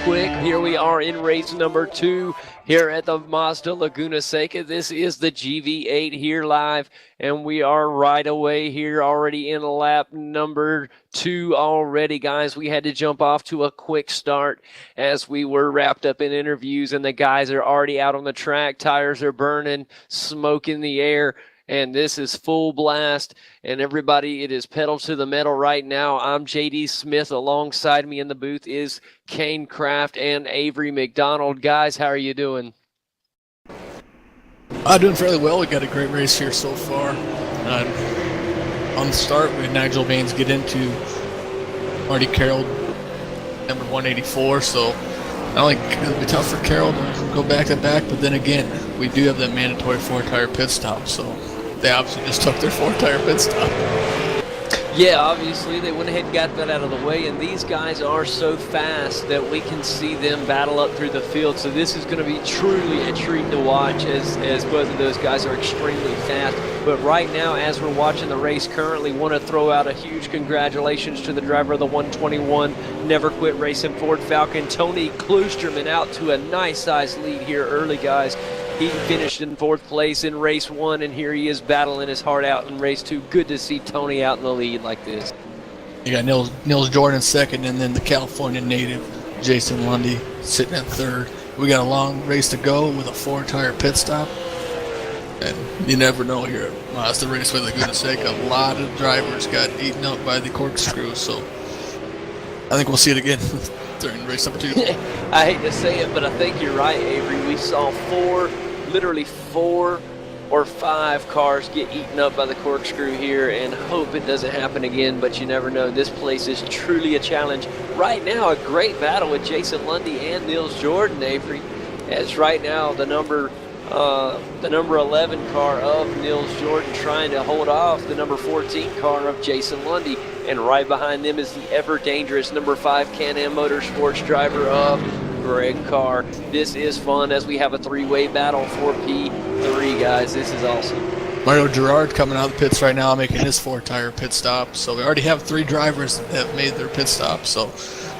quick. Here we are in race number 2 here at the Mazda Laguna Seca. This is the GV8 here live, and we are right away here already in lap number 2 already, guys. We had to jump off to a quick start as we were wrapped up in interviews, and the guys are already out on the track. Tires are burning, smoke in the air. And this is full blast, and everybody, it is pedal to the metal right now. I'm JD Smith. Alongside me in the booth is Kane Kraft and Avery McDonald. Guys, how are you doing? Doing fairly well. We got a great race here so far. On the start, we had Nigel Baines get into Marty Carroll, number 184, so not only it'll be tough for Carroll to go back to back, but then again, we do have that mandatory 4-tire pit stop, so they obviously just took their 4-tire pit stop. Yeah, obviously they went ahead and got that out of the way, and these guys are so fast that we can see them battle up through the field. So this is going to be truly a treat to watch as both of those guys are extremely fast. But right now, as we're watching the race currently, want to throw out a huge congratulations to the driver of the 121 Never Quit Racing Ford Falcon, Tony Klusterman, out to a nice size lead here early, guys. He finished in 4th place in race 1, and here he is battling his heart out in race 2. Good to see Tony out in the lead like this. You got Nils Jordan 2nd, and then the California native, Jason Lundy, sitting at 3rd. We got a long race to go with a 4-tire pit stop. And you never know here at Mazda Raceway Laguna Seca. A lot of drivers got eaten up by the corkscrew, so I think we'll see it again during race number 2. I hate to say it, but I think you're right, Avery. We saw literally four or five cars get eaten up by the corkscrew here, and hope it doesn't happen again, but you never know. This place is truly a challenge. Right now, a great battle with Jason Lundy and Nils Jordan, Avery, as right now the number 11 car of Nils Jordan trying to hold off the number 14 car of Jason Lundy, and right behind them is the ever dangerous number 5 Can-Am Motorsports driver of Greg Carr. This is fun as we have a 3-way battle for P3, guys. This is awesome. Mario Gerard coming out of the pits right now, making his 4-tire pit stop. So we already have 3 drivers that have made their pit stop. So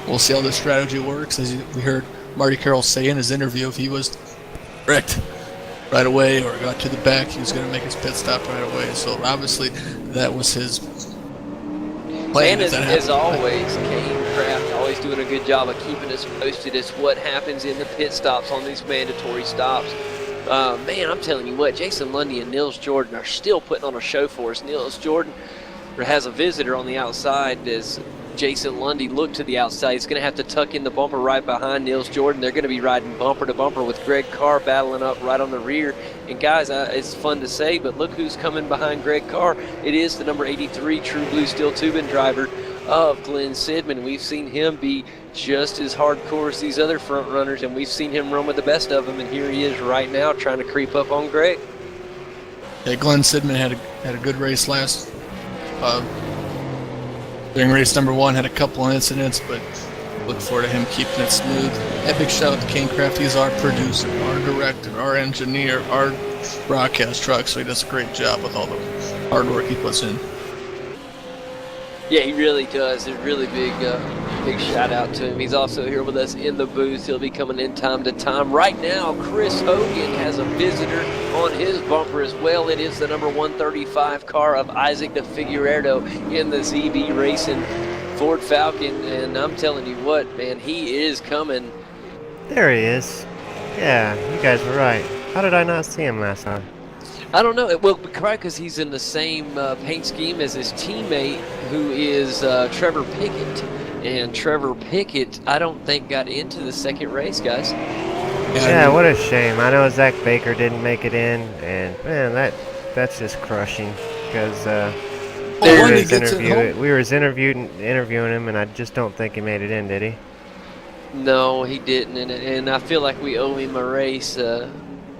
we'll see how this strategy works. As we heard Marty Carroll say in his interview, if he was wrecked right away or got to the back, he was going to make his pit stop right away. So obviously that was his plan. And as always, Kane Kraft always doing a good job of keeping us posted as what happens in the pit stops on these mandatory stops. Man, I'm telling you what, Jason Lundy and Nils Jordan are still putting on a show for us. Nils Jordan has a visitor on the outside as Jason Lundy looked to the outside. He's going to have to tuck in the bumper right behind Nils Jordan. They're going to be riding bumper to bumper with Greg Carr battling up right on the rear. And guys, it's fun to say, but look who's coming behind Greg Carr. It is the number 83 True Blue Steel Tubing driver of Glenn Sidman. We've seen him be just as hardcore as these other front runners, and we've seen him run with the best of them, and here he is right now trying to creep up on Greg. Yeah, Glenn Sidman had a good race last during race number 1, had a couple of incidents, but look forward to him keeping it smooth. A big shout out to Kane Kraft. He's our producer, our director, our engineer, our broadcast truck, so he does a great job with all the hard work he puts in. Yeah, he really does. A really big shout out to him. He's also here with us in the booth. He'll be coming in time to time. Right now, Chris Hogan has a visitor on his bumper as well. It is the number 135 car of Isaac de Figueiredo in the ZB Racing Ford Falcon. And I'm telling you what, man, he is coming. There he is. Yeah, you guys were right. How did I not see him last time? I don't know. Well, correct, because he's in the same paint scheme as his teammate, who is Trevor Pickett. And Trevor Pickett, I don't think, got into the second race, guys. Yeah, what a shame. I know Zach Baker didn't make it in, and man, that's just crushing. Because we were interviewing him, and I just don't think he made it in, did he? No, he didn't, and I feel like we owe him a race.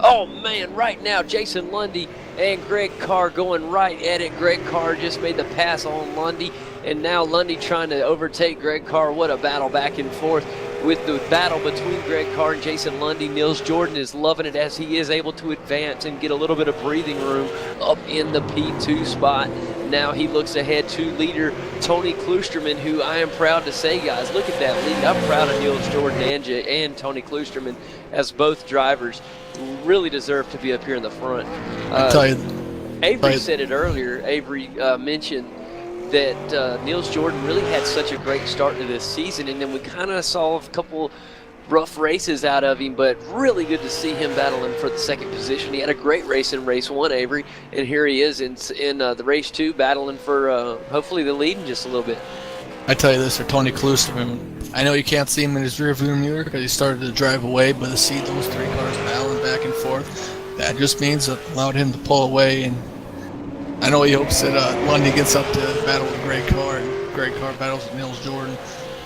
Oh, man, right now, Jason Lundy and Greg Carr going right at it. Greg Carr just made the pass on Lundy, and now Lundy trying to overtake Greg Carr. What a battle back and forth. With the battle between Greg Carr and Jason Lundy, Nils Jordan is loving it as he is able to advance and get a little bit of breathing room up in the P2 spot. Now he looks ahead to leader Tony Kloosterman, who I am proud to say, guys, look at that lead. I'm proud of Niels Jordan and Tony Kloosterman, as both drivers really deserve to be up here in the front. I tell you, Avery said it earlier. Avery mentioned that Niels Jordan really had such a great start to this season, and then we kind of saw a couple rough races out of him, but really good to see him battling for the second position. He had a great race in race 1, Avery, and here he is in the race 2 battling for hopefully the lead in just a little bit. I tell you this for Tony Kloosterman, I know you can't see him in his rearview mirror because he started to drive away, but to see those 3 cars battling back and forth, that just means it allowed him to pull away. And I know he hopes that Lundy gets up to battle with Greg Carr, and Greg Carr battles with Niels Jordan.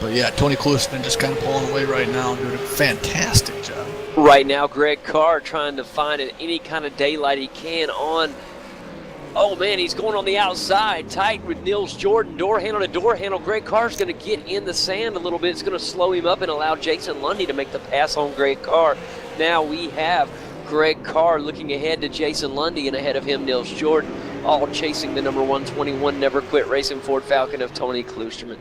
But yeah, Tony Kloosterman just kind of pulling away right now and doing a fantastic job. Right now, Greg Carr trying to find any kind of daylight he can on. Oh man, he's going on the outside, tight with Niels Jordan, door handle to door handle. Greg Carr's going to get in the sand a little bit. It's going to slow him up and allow Jason Lundy to make the pass on Greg Carr. Now we have Greg Carr looking ahead to Jason Lundy, and ahead of him, Niels Jordan, all chasing the number 121 Never Quit Racing Ford Falcon of Tony Kloosterman.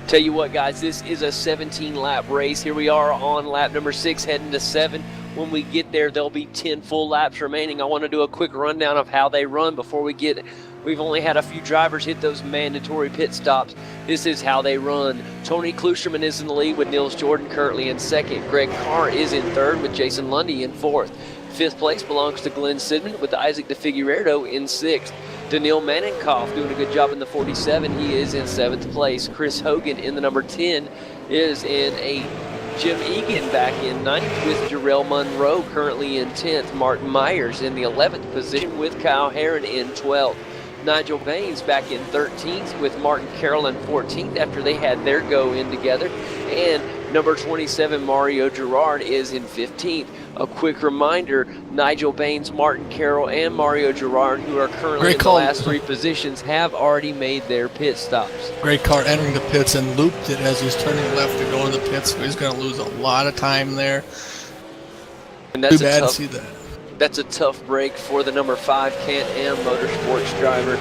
Tell you what, guys, this is a 17-lap race. Here we are on lap number 6, heading to 7. When we get there, there'll be 10 full laps remaining. I want to do a quick rundown of how they run before we get it. We've only had a few drivers hit those mandatory pit stops. This is how they run. Tony Kloosterman is in the lead with Niels Jordan currently in 2nd. Greg Carr is in 3rd with Jason Lundy in 4th. 5th place belongs to Glenn Sidman with Isaac DeFigueiredo in 6th. Daniil Maninkoff doing a good job in the 47. He is in 7th place. Chris Hogan in the number 10 is in 8th. Jim Egan back in 9th with Jarrell Monroe currently in 10th. Martin Myers in the 11th position with Kyle Herron in 12th. Nigel Baines back in 13th with Martin Carroll in 14th after they had their go in together. And number 27, Mario Gerard, is in 15th. A quick reminder, Nigel Baines, Martin Carroll, and Mario Gerard, who are currently in the last 3 positions, have already made their pit stops. Greg Carr entering the pits and looped it as he's turning left to go in the pits, so he's going to lose a lot of time there. And that's Too bad to see that. That's a tough break for the number 5 Can-Am Motorsports driver,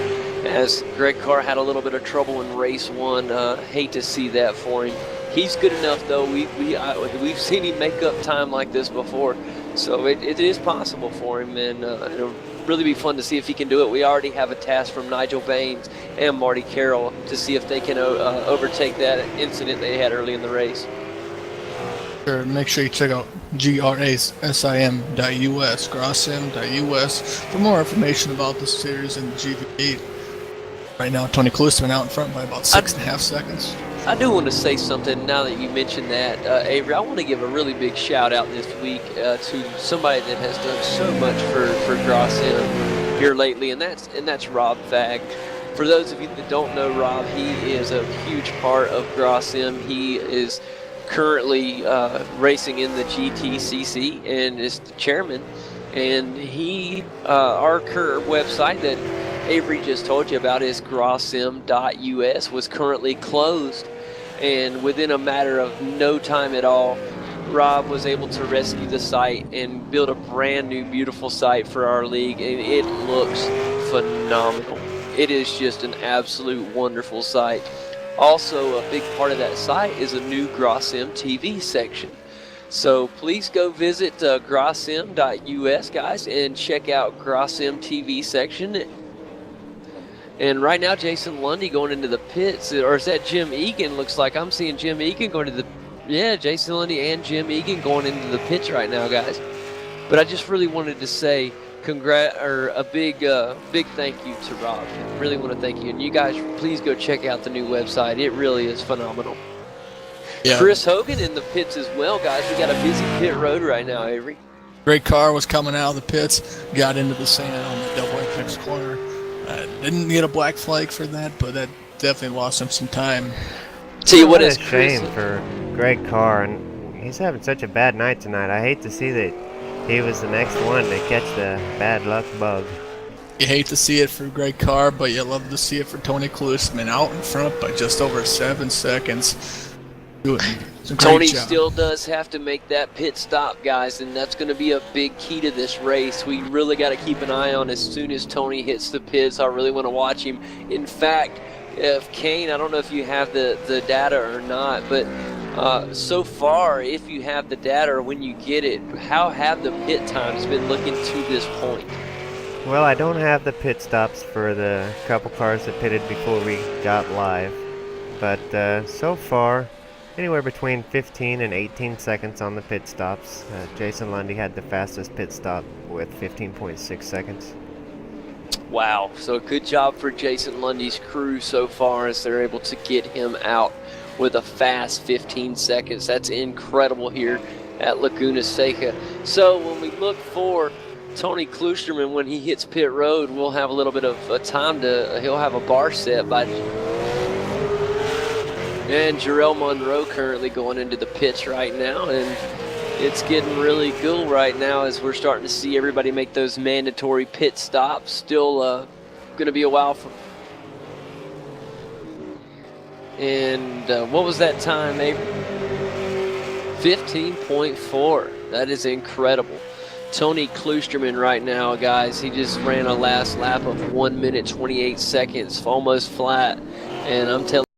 as Greg Carr had a little bit of trouble in race 1. Hate to see that for him. He's good enough, though. We've seen him make up time like this before, so it is possible for him, and it'll really be fun to see if he can do it. We already have a task from Nigel Baines and Marty Carroll to see if they can overtake that incident they had early in the race. Sure, make sure you check out grasim.us, grossim.us, for more information about the series and the GV8. Right now, Tony Kloosterman out in front by about 6.5 seconds. I do want to say something now that you mentioned that, Avery. I want to give a really big shout out this week to somebody that has done so much for Grossim here lately, and that's Rob Fagg. For those of you that don't know Rob, he is a huge part of Grossim. He is currently racing in the GTCC and is the chairman. And he, our current website that Avery just told you about is grossim.us, was currently closed. And within a matter of no time at all, Rob was able to rescue the site and build a brand new beautiful site for our league, and it looks phenomenal. It is just an absolute wonderful site. Also, a big part of that site is a new Grossim TV section. So please go visit grossim.us, guys, and check out Grossim TV section. And right now, Jason Lundy going into the pits, or is that Jim Egan? Looks like I'm seeing Jim Egan going to the, yeah, Jason Lundy and Jim Egan going into the pits right now, guys. But I just really wanted to say a big thank you to Rob. I really want to thank you. And you guys, please go check out the new website. It really is phenomenal. Yeah. Chris Hogan in the pits as well, guys. We got a busy pit road right now, Avery. Greg Carr was coming out of the pits, got into the sand on the double apex corner. Didn't get a black flag for that, but that definitely lost him some time. Tell you what, it's a shame for Greg Carr, and he's having such a bad night tonight. I hate to see that he was the next one to catch the bad luck bug. You hate to see it for Greg Carr, but you love to see it for Tony Kloosterman, out in front by just over 7 seconds. doing a great Tony job. still does have to make that pit stop, guys, and that's going to be a big key to this race. We really got to keep an eye on as soon as Tony hits the pits. I really want to watch him. In fact, if Kane, I don't know if you have the data or not, but so far, if you have the data or when you get it, how have the pit times been looking to this point? Well, I don't have the pit stops for the couple cars that pitted before we got live, but so far, anywhere between 15 and 18 seconds on the pit stops. Jason Lundy had the fastest pit stop with 15.6 seconds. Wow, so good job for Jason Lundy's crew so far as they're able to get him out with a fast 15 seconds. That's incredible here at Laguna Seca. So when we look for Tony Klusterman, when he hits pit road, we'll have a little bit of a time to, he'll have a bar set by, and Jarrell Monroe currently going into the pits right now, and it's getting really cool right now as we're starting to see everybody make those mandatory pit stops. Still going to be a while for. And what was that time, Avery? 15.4. That is incredible. Tony Klusterman right now, guys, he just ran a last lap of 1 minute 28 seconds, almost flat. And I'm telling